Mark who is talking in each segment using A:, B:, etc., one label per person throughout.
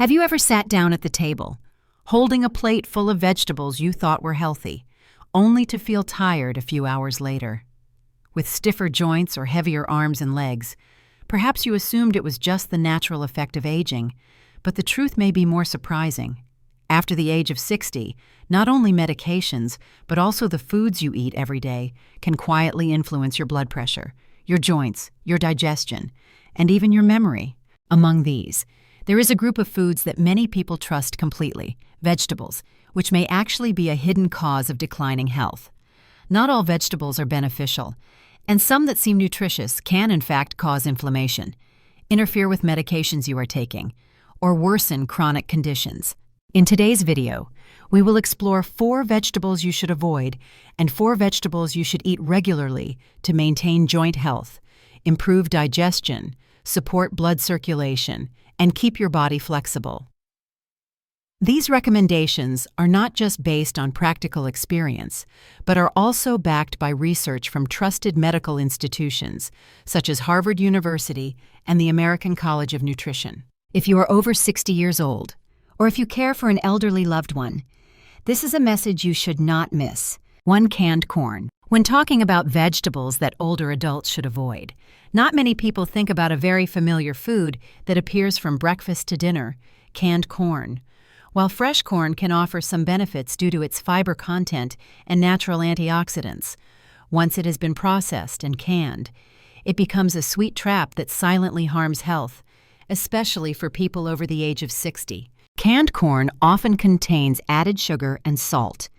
A: Have you ever sat down at the table, holding a plate full of vegetables you thought were healthy, only to feel tired a few hours later? With stiffer joints or heavier arms and legs, perhaps you assumed it was just the natural effect of aging, but the truth may be more surprising. After the age of 60, not only medications, but also the foods you eat every day can quietly influence your blood pressure, your joints, your digestion, and even your memory. Among these, there is a group of foods that many people trust completely: vegetables, which may actually be a hidden cause of declining health. Not all vegetables are beneficial, and some that seem nutritious can in fact cause inflammation, interfere with medications you are taking, or worsen chronic conditions. In today's video, we will explore 4 vegetables you should avoid and 4 vegetables you should eat regularly to maintain joint health, improve digestion, support blood circulation, and keep your body flexible. These recommendations are not just based on practical experience, but are also backed by research from trusted medical institutions, such as Harvard University and the American College of Nutrition. If you are over 60 years old, or if you care for an elderly loved one, this is a message you should not miss. 1. Canned corn. When talking about vegetables that older adults should avoid, not many people think about a very familiar food that appears from breakfast to dinner: canned corn. While fresh corn can offer some benefits due to its fiber content and natural antioxidants, once it has been processed and canned, it becomes a sweet trap that silently harms health, especially for people over the age of 60. Canned corn often contains added sugar and salt,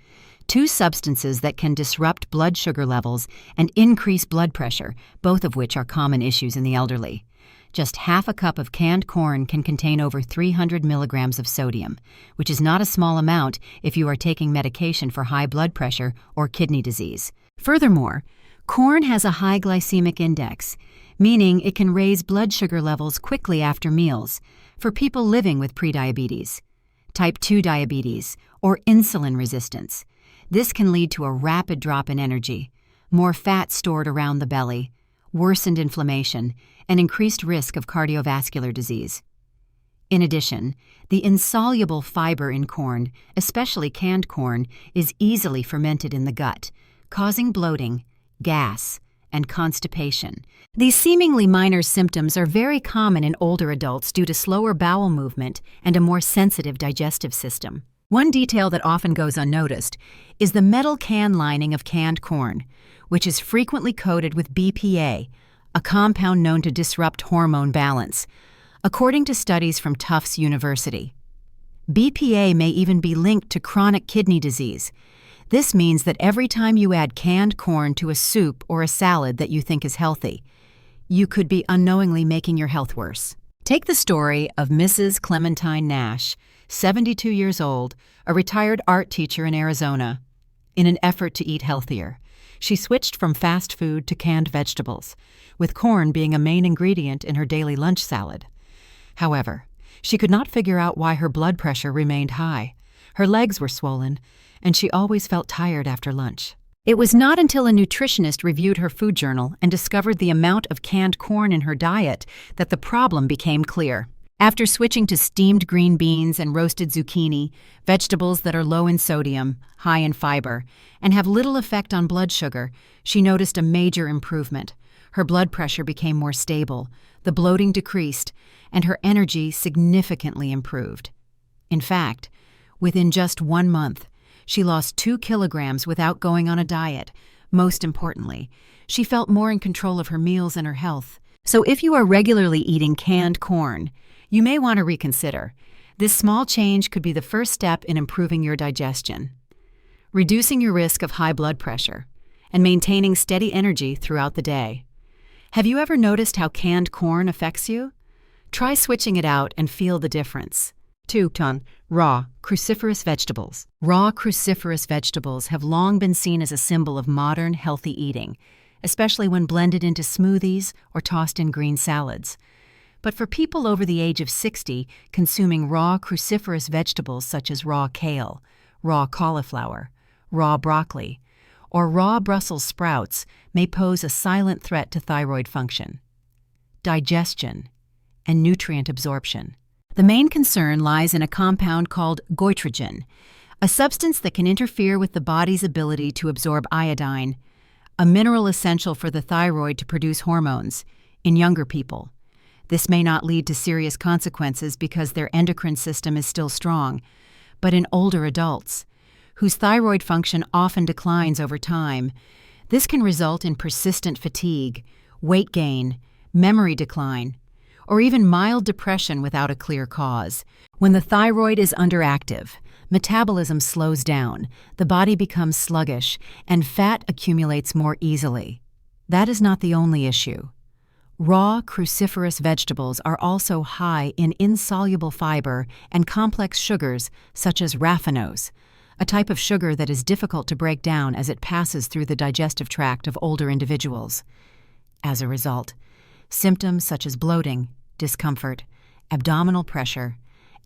A: 2 substances that can disrupt blood sugar levels and increase blood pressure, both of which are common issues in the elderly. Just half a cup of canned corn can contain over 300 milligrams of sodium, which is not a small amount if you are taking medication for high blood pressure or kidney disease. Furthermore, corn has a high glycemic index, meaning it can raise blood sugar levels quickly after meals for people living with prediabetes, type 2 diabetes, or insulin resistance. This can lead to a rapid drop in energy, more fat stored around the belly, worsened inflammation, and increased risk of cardiovascular disease. In addition, the insoluble fiber in corn, especially canned corn, is easily fermented in the gut, causing bloating, gas, and constipation. These seemingly minor symptoms are very common in older adults due to slower bowel movement and a more sensitive digestive system. One detail that often goes unnoticed is the metal can lining of canned corn, which is frequently coated with BPA, a compound known to disrupt hormone balance, according to studies from Tufts University. BPA may even be linked to chronic kidney disease. This means that every time you add canned corn to a soup or a salad that you think is healthy, you could be unknowingly making your health worse. Take the story of Mrs. Clementine Nash, 72 years old, a retired art teacher in Arizona. In an effort to eat healthier, she switched from fast food to canned vegetables, with corn being a main ingredient in her daily lunch salad. However, she could not figure out why her blood pressure remained high. Her legs were swollen, and she always felt tired after lunch. It was not until a nutritionist reviewed her food journal and discovered the amount of canned corn in her diet that the problem became clear. After switching to steamed green beans and roasted zucchini, vegetables that are low in sodium, high in fiber, and have little effect on blood sugar, she noticed a major improvement. Her blood pressure became more stable, the bloating decreased, and her energy significantly improved. In fact, within just 1 month, she lost 2 kilograms without going on a diet. Most importantly, she felt more in control of her meals and her health. So if you are regularly eating canned corn, you may want to reconsider. This small change could be the first step in improving your digestion, reducing your risk of high blood pressure, and maintaining steady energy throughout the day. Have you ever noticed how canned corn affects you? Try switching it out and feel the difference. 2. Raw cruciferous vegetables. Raw cruciferous vegetables have long been seen as a symbol of modern, healthy eating, especially when blended into smoothies or tossed in green salads. But for people over the age of 60, consuming raw cruciferous vegetables such as raw kale, raw cauliflower, raw broccoli, or raw Brussels sprouts may pose a silent threat to thyroid function, digestion, and nutrient absorption. The main concern lies in a compound called goitrogen, a substance that can interfere with the body's ability to absorb iodine, a mineral essential for the thyroid to produce hormones, in younger people. This may not lead to serious consequences because their endocrine system is still strong, but in older adults, whose thyroid function often declines over time, this can result in persistent fatigue, weight gain, memory decline, or even mild depression without a clear cause. When the thyroid is underactive, metabolism slows down, the body becomes sluggish, and fat accumulates more easily. That is not the only issue. Raw cruciferous vegetables are also high in insoluble fiber and complex sugars such as raffinose, a type of sugar that is difficult to break down as it passes through the digestive tract of older individuals. As a result, symptoms such as bloating, discomfort, abdominal pressure,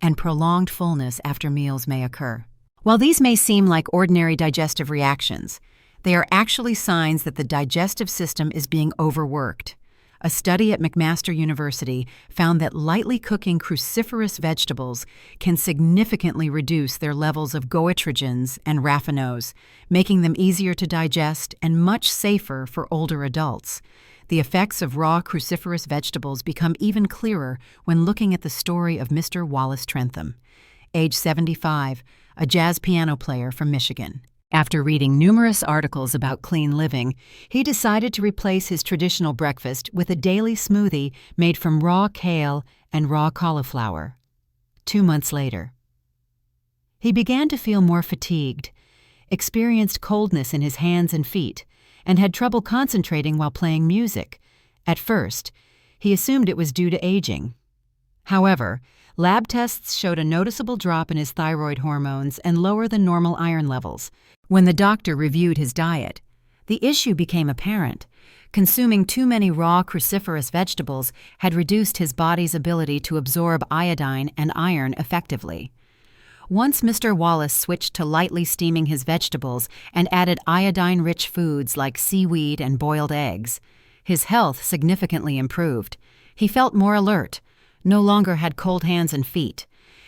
A: and prolonged fullness after meals may occur. While these may seem like ordinary digestive reactions, they are actually signs that the digestive system is being overworked. A study at McMaster University found that lightly cooking cruciferous vegetables can significantly reduce their levels of goitrogens and raffinose, making them easier to digest and much safer for older adults. The effects of raw cruciferous vegetables become even clearer when looking at the story of Mr. Wallace Trentham, age 75, a jazz piano player from Michigan. After reading numerous articles about clean living, he decided to replace his traditional breakfast with a daily smoothie made from raw kale and raw cauliflower. 2 months later, he began to feel more fatigued, experienced coldness in his hands and feet, and had trouble concentrating while playing music. At first, he assumed it was due to aging. However, lab tests showed a noticeable drop in his thyroid hormones and lower than normal iron levels. When the doctor reviewed his diet, the issue became apparent. Consuming too many raw cruciferous vegetables had reduced his body's ability to absorb iodine and iron effectively. Once Mr. Wallace switched to lightly steaming his vegetables and added iodine-rich foods like seaweed and boiled eggs, his health significantly improved. He felt more alert, no longer had cold hands and feet,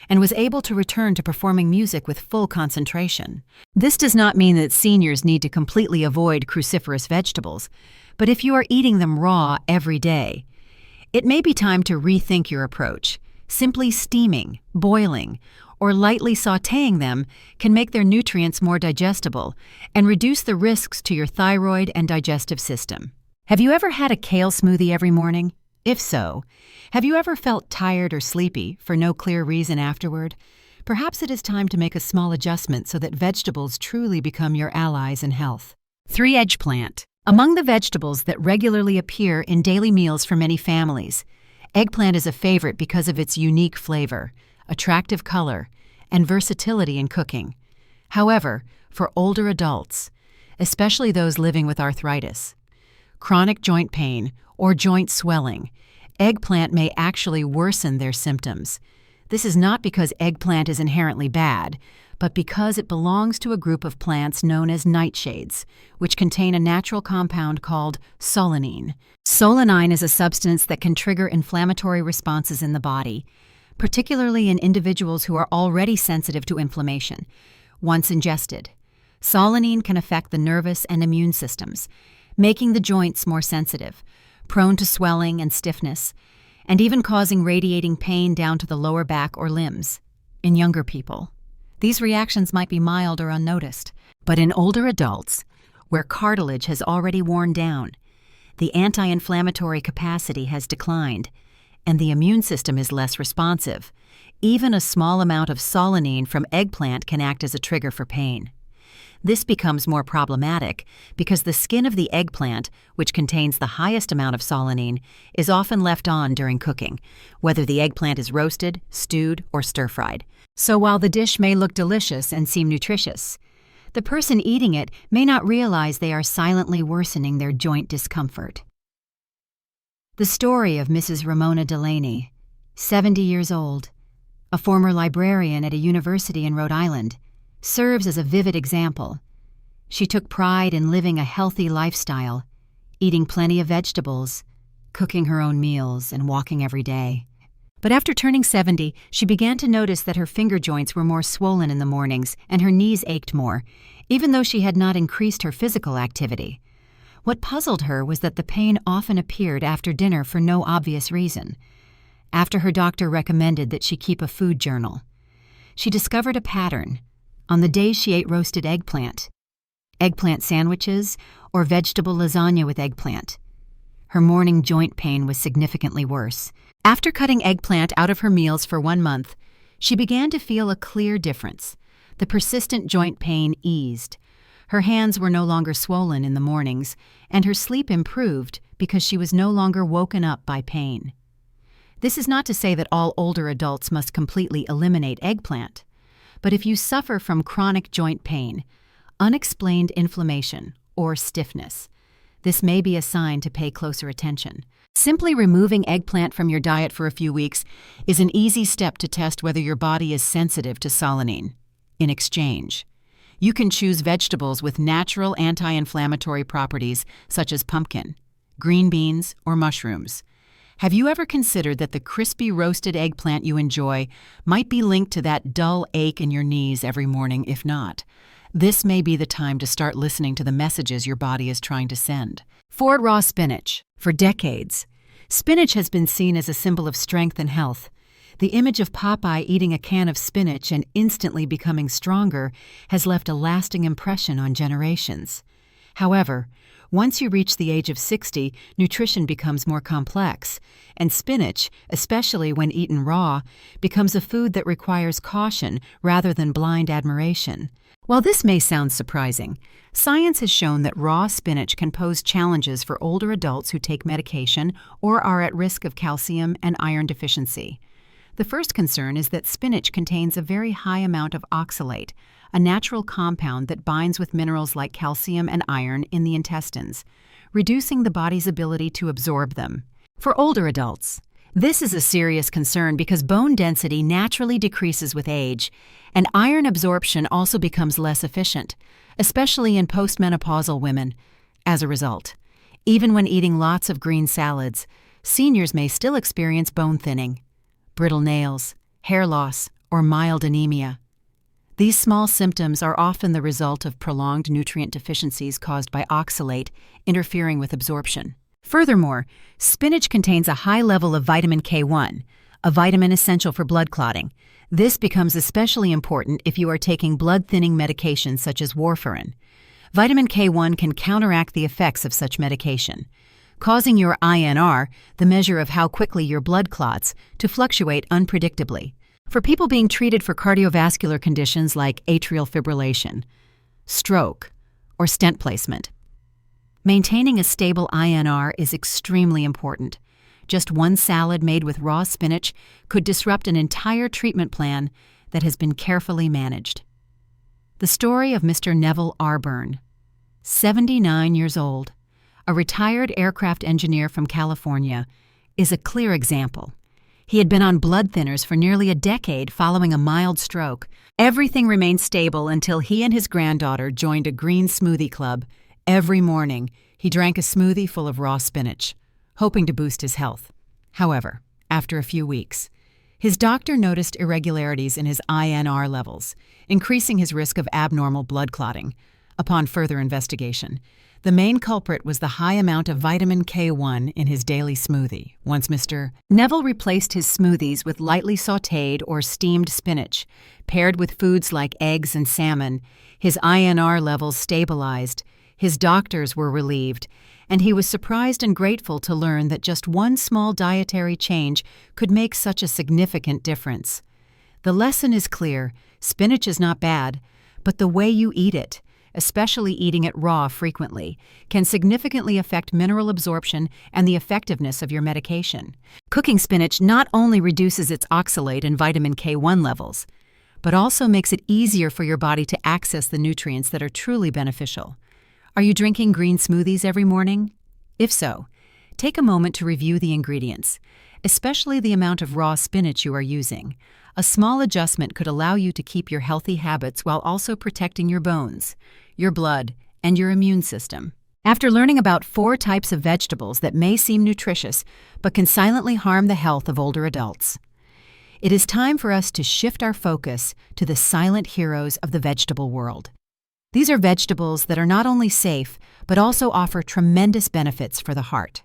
A: and was able to return to performing music with full concentration. This does not mean that seniors need to completely avoid cruciferous vegetables, but if you are eating them raw every day, it may be time to rethink your approach. Simply steaming, boiling, or lightly sautéing them can make their nutrients more digestible and reduce the risks to your thyroid and digestive system. Have you ever had a kale smoothie every morning? If so, have you ever felt tired or sleepy for no clear reason afterward? Perhaps it is time to make a small adjustment so that vegetables truly become your allies in health. 3. Eggplant. Among the vegetables that regularly appear in daily meals for many families, eggplant is a favorite because of its unique flavor, attractive color, and versatility in cooking. However, for older adults, especially those living with arthritis, chronic joint pain, or joint swelling, eggplant may actually worsen their symptoms. This is not because eggplant is inherently bad, but because it belongs to a group of plants known as nightshades, which contain a natural compound called solanine. Solanine is a substance that can trigger inflammatory responses in the body, particularly in individuals who are already sensitive to inflammation. Once ingested, solanine can affect the nervous and immune systems, making the joints more sensitive, prone to swelling and stiffness, and even causing radiating pain down to the lower back or limbs. In younger people, these reactions might be mild or unnoticed, but in older adults, where cartilage has already worn down, the anti-inflammatory capacity has declined, and the immune system is less responsive, even a small amount of solanine from eggplant can act as a trigger for pain. This becomes more problematic because the skin of the eggplant, which contains the highest amount of solanine, is often left on during cooking, whether the eggplant is roasted, stewed, or stir-fried. So while the dish may look delicious and seem nutritious, the person eating it may not realize they are silently worsening their joint discomfort. The story of Mrs. Ramona Delaney, 70 years old, a former librarian at a university in Rhode Island, serves as a vivid example. She took pride in living a healthy lifestyle, eating plenty of vegetables, cooking her own meals, and walking every day. But after turning 70, she began to notice that her finger joints were more swollen in the mornings and her knees ached more, even though she had not increased her physical activity. What puzzled her was that the pain often appeared after dinner for no obvious reason. After her doctor recommended that she keep a food journal, she discovered a pattern. On the days she ate roasted eggplant sandwiches, or vegetable lasagna with eggplant, her morning joint pain was significantly worse. After cutting eggplant out of her meals for 1 month, she began to feel a clear difference. The persistent joint pain eased. Her hands were no longer swollen in the mornings, and her sleep improved because she was no longer woken up by pain. This is not to say that all older adults must completely eliminate eggplant, but if you suffer from chronic joint pain, unexplained inflammation, or stiffness, this may be a sign to pay closer attention. Simply removing eggplant from your diet for a few weeks is an easy step to test whether your body is sensitive to solanine. In exchange, you can choose vegetables with natural anti-inflammatory properties such as pumpkin, green beans, or mushrooms. Have you ever considered that the crispy roasted eggplant you enjoy might be linked to that dull ache in your knees every morning? If not, this may be the time to start listening to the messages your body is trying to send. For raw spinach. For decades, spinach has been seen as a symbol of strength and health. The image of Popeye eating a can of spinach and instantly becoming stronger has left a lasting impression on generations. However, once you reach the age of 60, nutrition becomes more complex, and spinach, especially when eaten raw, becomes a food that requires caution rather than blind admiration. While this may sound surprising, science has shown that raw spinach can pose challenges for older adults who take medication or are at risk of calcium and iron deficiency. The first concern is that spinach contains a very high amount of oxalate, a natural compound that binds with minerals like calcium and iron in the intestines, reducing the body's ability to absorb them. For older adults, this is a serious concern because bone density naturally decreases with age, and iron absorption also becomes less efficient, especially in postmenopausal women. As a result, even when eating lots of green salads, seniors may still experience bone thinning, brittle nails, hair loss, or mild anemia. These small symptoms are often the result of prolonged nutrient deficiencies caused by oxalate interfering with absorption. Furthermore, spinach contains a high level of vitamin K1, a vitamin essential for blood clotting. This becomes especially important if you are taking blood-thinning medications such as warfarin. Vitamin K1 can counteract the effects of such medication, causing your INR, the measure of how quickly your blood clots, to fluctuate unpredictably. For people being treated for cardiovascular conditions like atrial fibrillation, stroke, or stent placement, maintaining a stable INR is extremely important. Just one salad made with raw spinach could disrupt an entire treatment plan that has been carefully managed. The story of Mr. Neville Arburn, 79 years old, a retired aircraft engineer from California, is a clear example. He had been on blood thinners for nearly a decade following a mild stroke. Everything remained stable until he and his granddaughter joined a green smoothie club. Every morning, he drank a smoothie full of raw spinach, hoping to boost his health. However, after a few weeks, his doctor noticed irregularities in his INR levels, increasing his risk of abnormal blood clotting. Upon further investigation, the main culprit was the high amount of vitamin K1 in his daily smoothie. Once Mr. Neville replaced his smoothies with lightly sautéed or steamed spinach, paired with foods like eggs and salmon, his INR levels stabilized, his doctors were relieved, and he was surprised and grateful to learn that just one small dietary change could make such a significant difference. The lesson is clear: spinach is not bad, but the way you eat it, especially eating it raw frequently, can significantly affect mineral absorption and the effectiveness of your medication. Cooking spinach not only reduces its oxalate and vitamin K1 levels, but also makes it easier for your body to access the nutrients that are truly beneficial. Are you drinking green smoothies every morning? If so, take a moment to review the ingredients, especially the amount of raw spinach you are using. A small adjustment could allow you to keep your healthy habits while also protecting your bones, your blood, and your immune system. After learning about 4 types of vegetables that may seem nutritious but can silently harm the health of older adults, It is time for us to shift our focus to the silent heroes of the vegetable world. These are vegetables that are not only safe, but also offer tremendous benefits for the heart,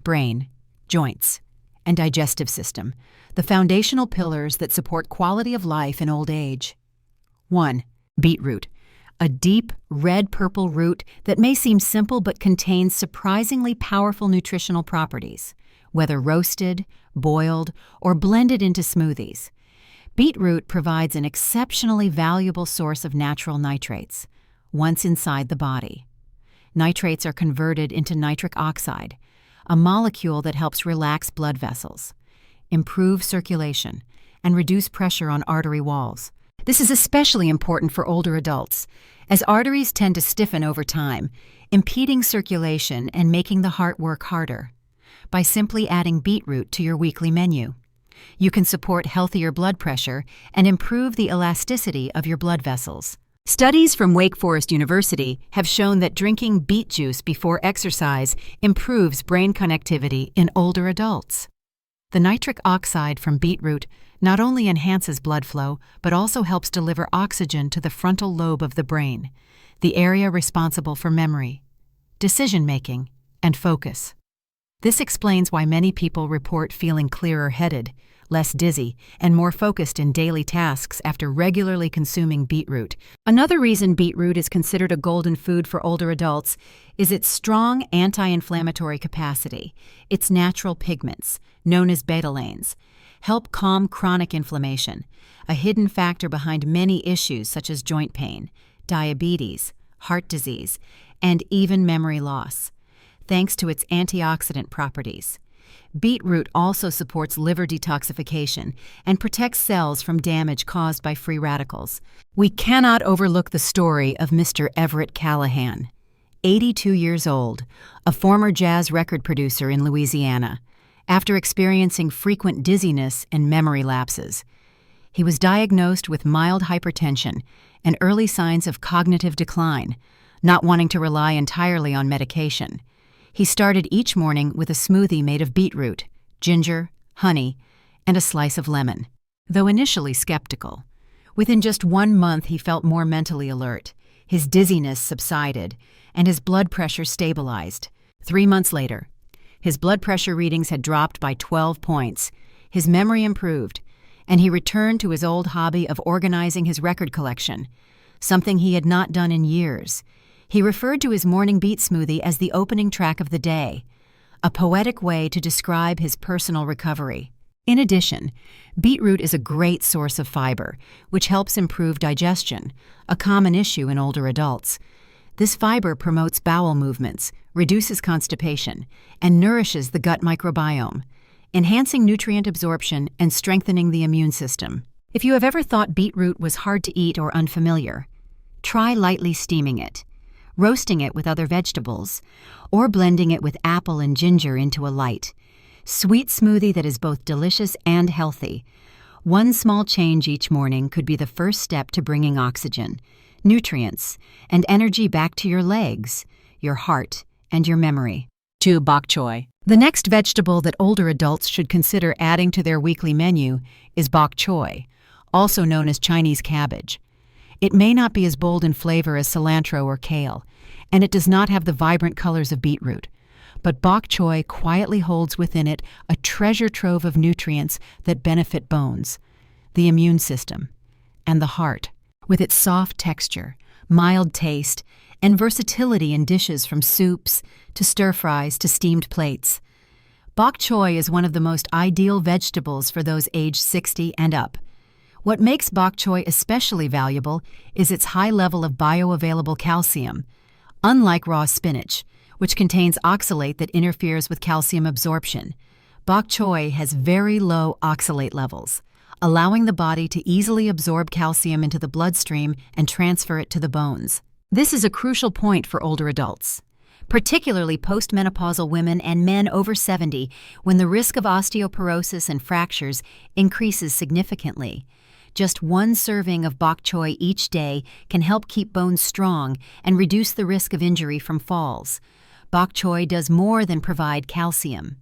A: brain, joints, and digestive system, the foundational pillars that support quality of life in old age. 1. Beetroot, a deep red-purple root that may seem simple but contains surprisingly powerful nutritional properties, whether roasted, boiled, or blended into smoothies. Beetroot provides an exceptionally valuable source of natural nitrates, once inside the body. Nitrates are converted into nitric oxide, a molecule that helps relax blood vessels, improve circulation, and reduce pressure on artery walls. This is especially important for older adults, as arteries tend to stiffen over time, impeding circulation and making the heart work harder. By simply adding beetroot to your weekly menu, you can support healthier blood pressure and improve the elasticity of your blood vessels. Studies from Wake Forest University have shown that drinking beet juice before exercise improves brain connectivity in older adults. The nitric oxide from beetroot not only enhances blood flow, but also helps deliver oxygen to the frontal lobe of the brain, the area responsible for memory, decision-making, and focus. This explains why many people report feeling clearer-headed, less dizzy, and more focused in daily tasks after regularly consuming beetroot. Another reason beetroot is considered a golden food for older adults is its strong anti-inflammatory capacity. Its natural pigments, known as betalains, help calm chronic inflammation, a hidden factor behind many issues such as joint pain, diabetes, heart disease, and even memory loss, thanks to its antioxidant properties. Beetroot also supports liver detoxification and protects cells from damage caused by free radicals. We cannot overlook the story of Mr. Everett Callahan, 82 years old, a former jazz record producer in Louisiana. After experiencing frequent dizziness and memory lapses, he was diagnosed with mild hypertension and early signs of cognitive decline, not wanting to rely entirely on medication. He started each morning with a smoothie made of beetroot, ginger, honey, and a slice of lemon. Though initially skeptical, within just 1 month he felt more mentally alert, his dizziness subsided, and his blood pressure stabilized. 3 months later, his blood pressure readings had dropped by 12 points, his memory improved, and he returned to his old hobby of organizing his record collection, something he had not done in years. He referred to his morning beet smoothie as the opening track of the day, a poetic way to describe his personal recovery. In addition, beetroot is a great source of fiber, which helps improve digestion, a common issue in older adults. This fiber promotes bowel movements, reduces constipation, and nourishes the gut microbiome, enhancing nutrient absorption and strengthening the immune system. If you have ever thought beetroot was hard to eat or unfamiliar, try lightly steaming it, roasting it with other vegetables, or blending it with apple and ginger into a light, sweet smoothie that is both delicious and healthy. One small change each morning could be the first step to bringing oxygen, nutrients, and energy back to your legs, your heart, and your memory. 2. Bok choy. The next vegetable that older adults should consider adding to their weekly menu is bok choy, also known as Chinese cabbage. It may not be as bold in flavor as cilantro or kale, and it does not have the vibrant colors of beetroot. But bok choy quietly holds within it a treasure trove of nutrients that benefit bones, the immune system, and the heart. With its soft texture, mild taste, and versatility in dishes from soups to stir-fries to steamed plates, bok choy is one of the most ideal vegetables for those aged 60 and up. What makes bok choy especially valuable is its high level of bioavailable calcium. Unlike raw spinach, which contains oxalate that interferes with calcium absorption, bok choy has very low oxalate levels, allowing the body to easily absorb calcium into the bloodstream and transfer it to the bones. This is a crucial point for older adults, particularly postmenopausal women and men over 70, when the risk of osteoporosis and fractures increases significantly. Just 1 serving of bok choy each day can help keep bones strong and reduce the risk of injury from falls. Bok choy does more than provide calcium.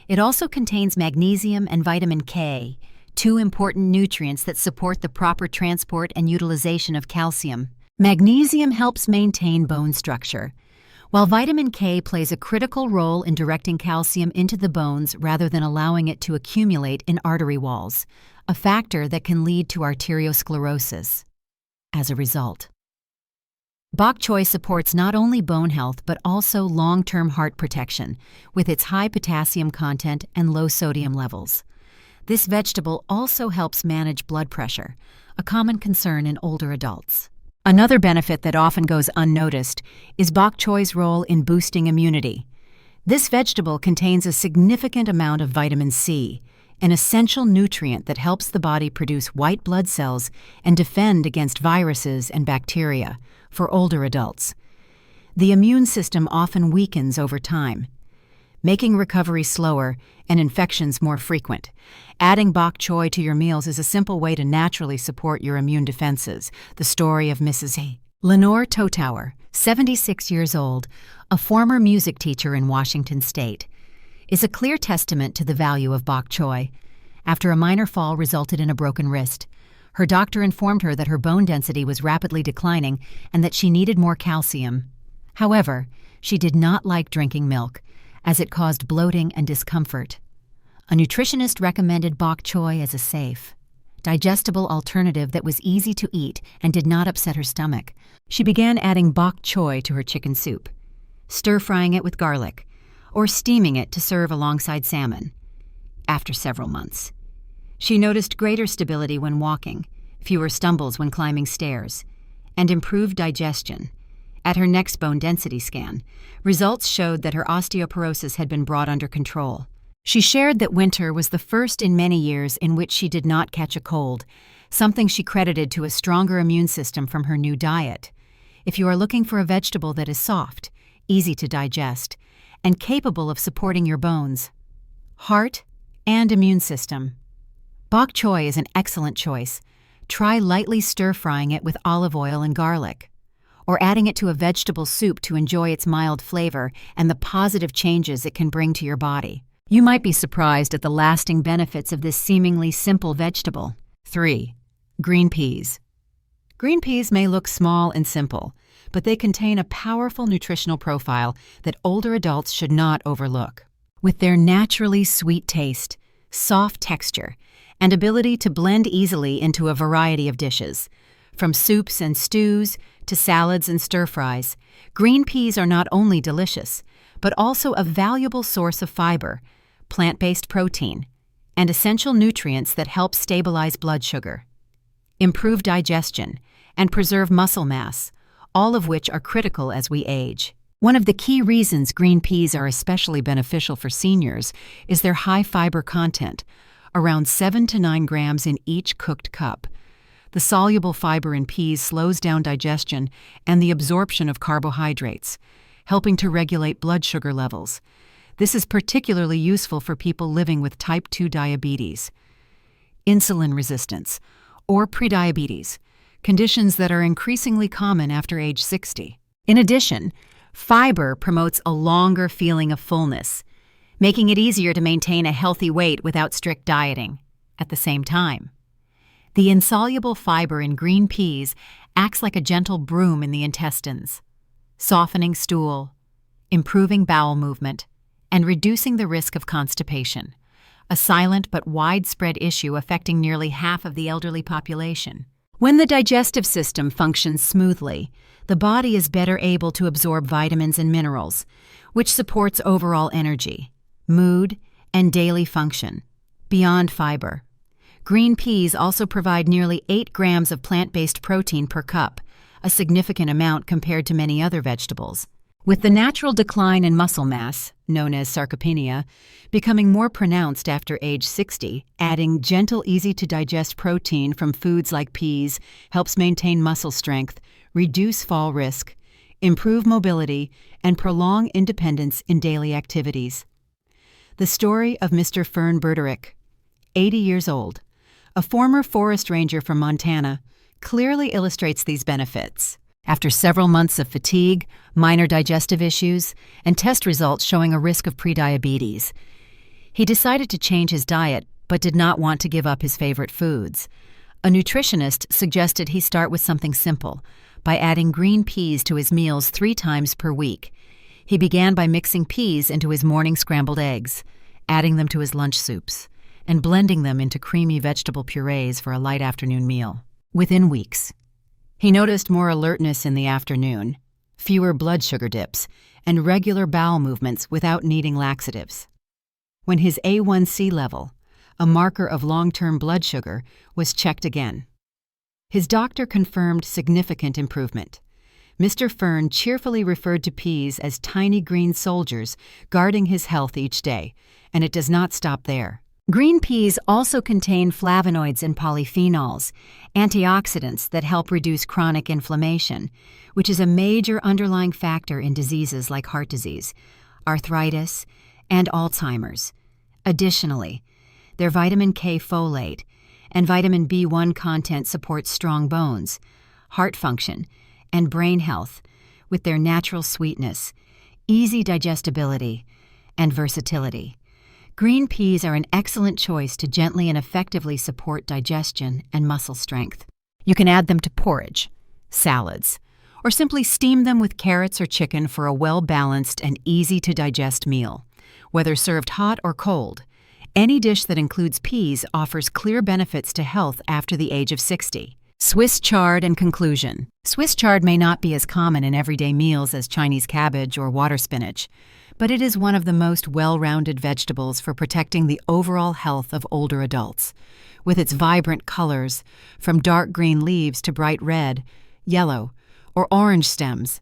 A: It also contains magnesium and vitamin K, two important nutrients that support the proper transport and utilization of calcium. Magnesium helps maintain bone structure, while vitamin K plays a critical role in directing calcium into the bones rather than allowing it to accumulate in artery walls, a factor that can lead to arteriosclerosis. As a result, bok choy supports not only bone health but also long-term heart protection with its high potassium content and low sodium levels. This vegetable also helps manage blood pressure, a common concern in older adults. Another benefit that often goes unnoticed is bok choy's role in boosting immunity. This vegetable contains a significant amount of vitamin C, an essential nutrient that helps the body produce white blood cells and defend against viruses and bacteria for older adults. The immune system often weakens over time, making recovery slower and infections more frequent. Adding bok choy to your meals is a simple way to naturally support your immune defenses. The story of Mrs. Lenore Totauer, 76 years old, a former music teacher in Washington State, is a clear testament to the value of bok choy. After a minor fall resulted in a broken wrist, her doctor informed her that her bone density was rapidly declining and that she needed more calcium. However, she did not like drinking milk, as it caused bloating and discomfort. A nutritionist recommended bok choy as a safe, digestible alternative that was easy to eat and did not upset her stomach. She began adding bok choy to her chicken soup, stir-frying it with garlic, or steaming it to serve alongside salmon. After several months, she noticed greater stability when walking, fewer stumbles when climbing stairs, and improved digestion. At her next bone density scan, results showed that her osteoporosis had been brought under control. She shared that winter was the first in many years in which she did not catch a cold, something she credited to a stronger immune system from her new diet. If you are looking for a vegetable that is soft, easy to digest, and capable of supporting your bones, heart, and immune system, bok choy is an excellent choice. Try lightly stir-frying it with olive oil and garlic, or adding it to a vegetable soup to enjoy its mild flavor and the positive changes it can bring to your body. You might be surprised at the lasting benefits of this seemingly simple vegetable. 3. Green peas. Green peas may look small and simple, but they contain a powerful nutritional profile that older adults should not overlook. With their naturally sweet taste, soft texture, and ability to blend easily into a variety of dishes, from soups and stews to salads and stir-fries, green peas are not only delicious, but also a valuable source of fiber, plant-based protein, and essential nutrients that help stabilize blood sugar, improve digestion, and preserve muscle mass, all of which are critical as we age. One of the key reasons green peas are especially beneficial for seniors is their high fiber content, around 7 to 9 grams in each cooked cup. The soluble fiber in peas slows down digestion and the absorption of carbohydrates, helping to regulate blood sugar levels. This is particularly useful for people living with type 2 diabetes, insulin resistance, or prediabetes, conditions that are increasingly common after age 60. In addition, fiber promotes a longer feeling of fullness, making it easier to maintain a healthy weight without strict dieting. At the same time, the insoluble fiber in green peas acts like a gentle broom in the intestines, softening stool, improving bowel movement, and reducing the risk of constipation, a silent but widespread issue affecting nearly half of the elderly population. When the digestive system functions smoothly, the body is better able to absorb vitamins and minerals, which supports overall energy, mood, and daily function. Beyond fiber, green peas also provide nearly 8 grams of plant-based protein per cup, a significant amount compared to many other vegetables. With the natural decline in muscle mass, known as sarcopenia, becoming more pronounced after age 60, adding gentle, easy-to-digest protein from foods like peas helps maintain muscle strength, reduce fall risk, improve mobility, and prolong independence in daily activities. The story of Mr. Fern Berderick, 80 years old, a former forest ranger from Montana, clearly illustrates these benefits. After several months of fatigue, minor digestive issues, and test results showing a risk of prediabetes, he decided to change his diet but did not want to give up his favorite foods. A nutritionist suggested he start with something simple, by adding green peas to his meals 3 times per week. He began by mixing peas into his morning scrambled eggs, adding them to his lunch soups, and blending them into creamy vegetable purees for a light afternoon meal. Within weeks, he noticed more alertness in the afternoon, fewer blood sugar dips, and regular bowel movements without needing laxatives. When his A1C level, a marker of long-term blood sugar, was checked again, his doctor confirmed significant improvement. Mr. Fern cheerfully referred to peas as tiny green soldiers guarding his health each day, and it does not stop there. Green peas also contain flavonoids and polyphenols, antioxidants that help reduce chronic inflammation, which is a major underlying factor in diseases like heart disease, arthritis, and Alzheimer's. Additionally, their vitamin K folate and vitamin B1 content supports strong bones, heart function, and brain health with their natural sweetness, easy digestibility, and versatility. Green peas are an excellent choice to gently and effectively support digestion and muscle strength. You can add them to porridge, salads, or simply steam them with carrots or chicken for a well-balanced and easy-to-digest meal. Whether served hot or cold, any dish that includes peas offers clear benefits to health after the age of 60. Swiss chard and conclusion. Swiss chard may not be as common in everyday meals as Chinese cabbage or water spinach, but it is one of the most well-rounded vegetables for protecting the overall health of older adults. With its vibrant colors, from dark green leaves to bright red, yellow, or orange stems,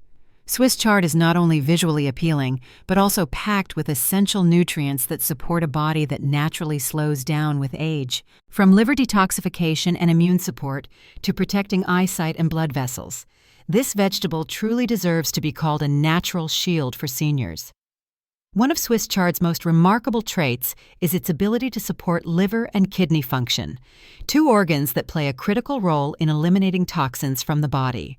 A: Swiss chard is not only visually appealing, but also packed with essential nutrients that support a body that naturally slows down with age. From liver detoxification and immune support to protecting eyesight and blood vessels, this vegetable truly deserves to be called a natural shield for seniors. One of Swiss chard's most remarkable traits is its ability to support liver and kidney function, 2 organs that play a critical role in eliminating toxins from the body.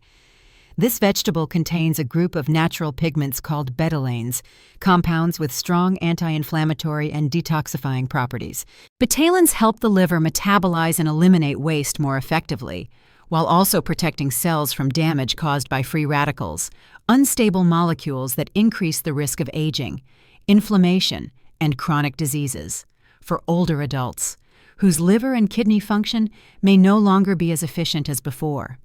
A: This vegetable contains a group of natural pigments called betalains, compounds with strong anti-inflammatory and detoxifying properties. Betalains help the liver metabolize and eliminate waste more effectively, while also protecting cells from damage caused by free radicals, unstable molecules that increase the risk of aging, inflammation, and chronic diseases. For older adults, whose liver and kidney function may no longer be as efficient as before,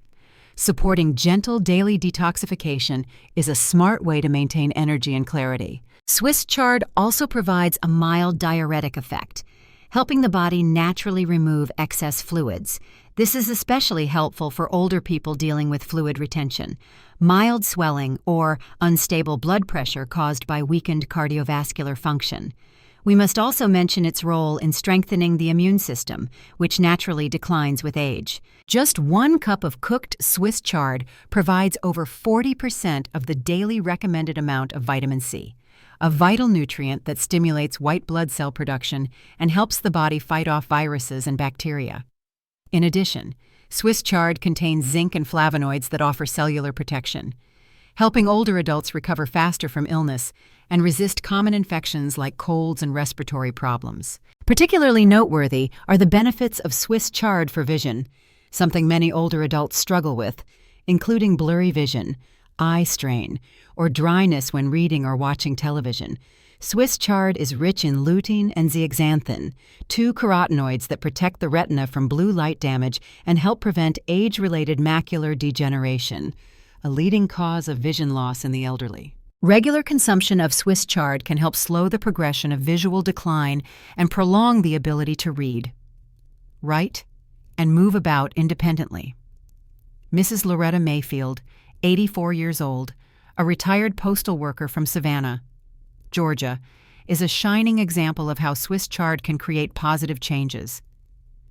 A: supporting gentle daily detoxification is a smart way to maintain energy and clarity. Swiss chard also provides a mild diuretic effect, helping the body naturally remove excess fluids. This is especially helpful for older people dealing with fluid retention, mild swelling, or unstable blood pressure caused by weakened cardiovascular function. We must also mention its role in strengthening the immune system, which naturally declines with age. Just 1 cup of cooked Swiss chard provides over 40% of the daily recommended amount of vitamin C, a vital nutrient that stimulates white blood cell production and helps the body fight off viruses and bacteria. In addition, Swiss chard contains zinc and flavonoids that offer cellular protection, helping older adults recover faster from illness and resist common infections like colds and respiratory problems. Particularly noteworthy are the benefits of Swiss chard for vision, something many older adults struggle with, including blurry vision, eye strain, or dryness when reading or watching television. Swiss chard is rich in lutein and zeaxanthin, 2 carotenoids that protect the retina from blue light damage and help prevent age-related macular degeneration, a leading cause of vision loss in the elderly. Regular consumption of Swiss chard can help slow the progression of visual decline and prolong the ability to read, write, and move about independently. Mrs. Loretta Mayfield, 84 years old, a retired postal worker from Savannah, Georgia, is a shining example of how Swiss chard can create positive changes.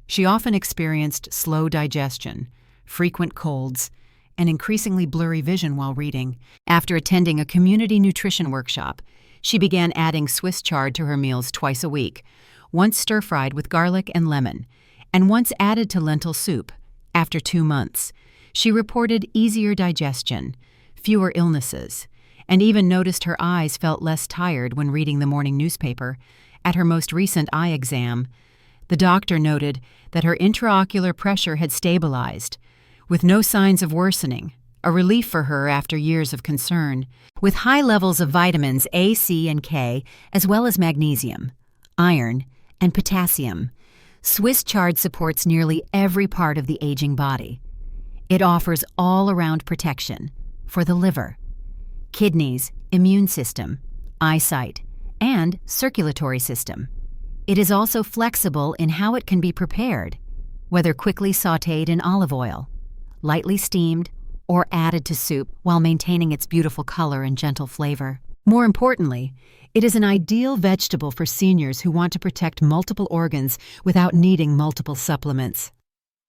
A: She often experienced slow digestion, frequent colds, and increasingly blurry vision while reading. After attending a community nutrition workshop, she began adding Swiss chard to her meals twice a week, once stir-fried with garlic and lemon, and once added to lentil soup. After 2 months, she reported easier digestion, fewer illnesses, and even noticed her eyes felt less tired when reading the morning newspaper. At her most recent eye exam, The doctor noted that her intraocular pressure had stabilized, with no signs of worsening, a relief for her after years of concern. With high levels of vitamins A, C, and K, as well as magnesium, iron, and potassium, Swiss chard supports nearly every part of the aging body. It offers all-around protection for the liver, kidneys, immune system, eyesight, and circulatory system. It is also flexible in how it can be prepared, whether quickly sautéed in olive oil, lightly steamed, or added to soup while maintaining its beautiful color and gentle flavor. More importantly, it is an ideal vegetable for seniors who want to protect multiple organs without needing multiple supplements.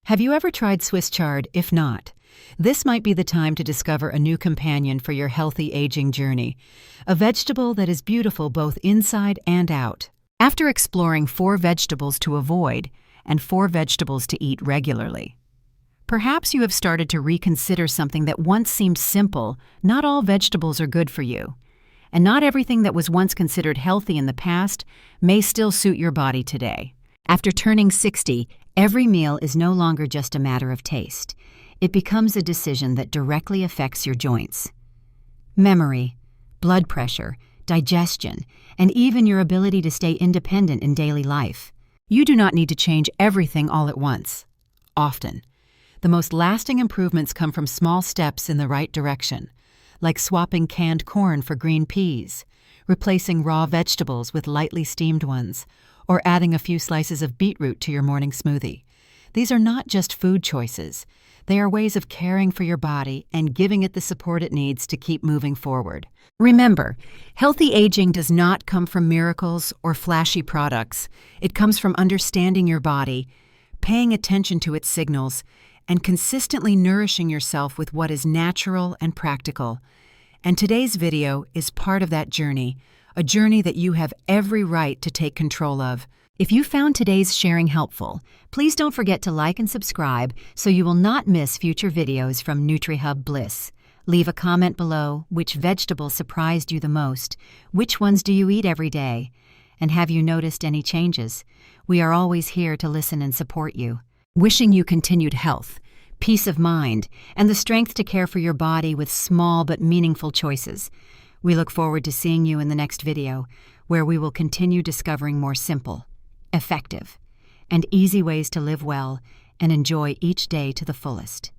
A: Have you ever tried Swiss chard? If not, this might be the time to discover a new companion for your healthy aging journey, a vegetable that is beautiful both inside and out. After exploring 4 vegetables to avoid and 4 vegetables to eat regularly, perhaps you have started to reconsider something that once seemed simple. Not all vegetables are good for you, and not everything that was once considered healthy in the past may still suit your body today. After turning 60, every meal is no longer just a matter of taste. It becomes a decision that directly affects your joints, memory, blood pressure, digestion, and even your ability to stay independent in daily life. You do not need to change everything all at once. Often, the most lasting improvements come from small steps in the right direction, like swapping canned corn for green peas, replacing raw vegetables with lightly steamed ones, or adding a few slices of beetroot to your morning smoothie. These are not just food choices. They are ways of caring for your body and giving it the support it needs to keep moving forward. Remember, healthy aging does not come from miracles or flashy products. It comes from understanding your body, paying attention to its signals, and consistently nourishing yourself with what is natural and practical. And today's video is part of that journey, a journey that you have every right to take control of. If you found today's sharing helpful, please don't forget to like and subscribe so you will not miss future videos from NutriHub Bliss. Leave a comment below. Which vegetable surprised you the most? Which ones do you eat every day? And have you noticed any changes? We are always here to listen and support you. Wishing you continued health, peace of mind, and the strength to care for your body with small but meaningful choices. We look forward to seeing you in the next video, where we will continue discovering more simple, effective, and easy ways to live well and enjoy each day to the fullest.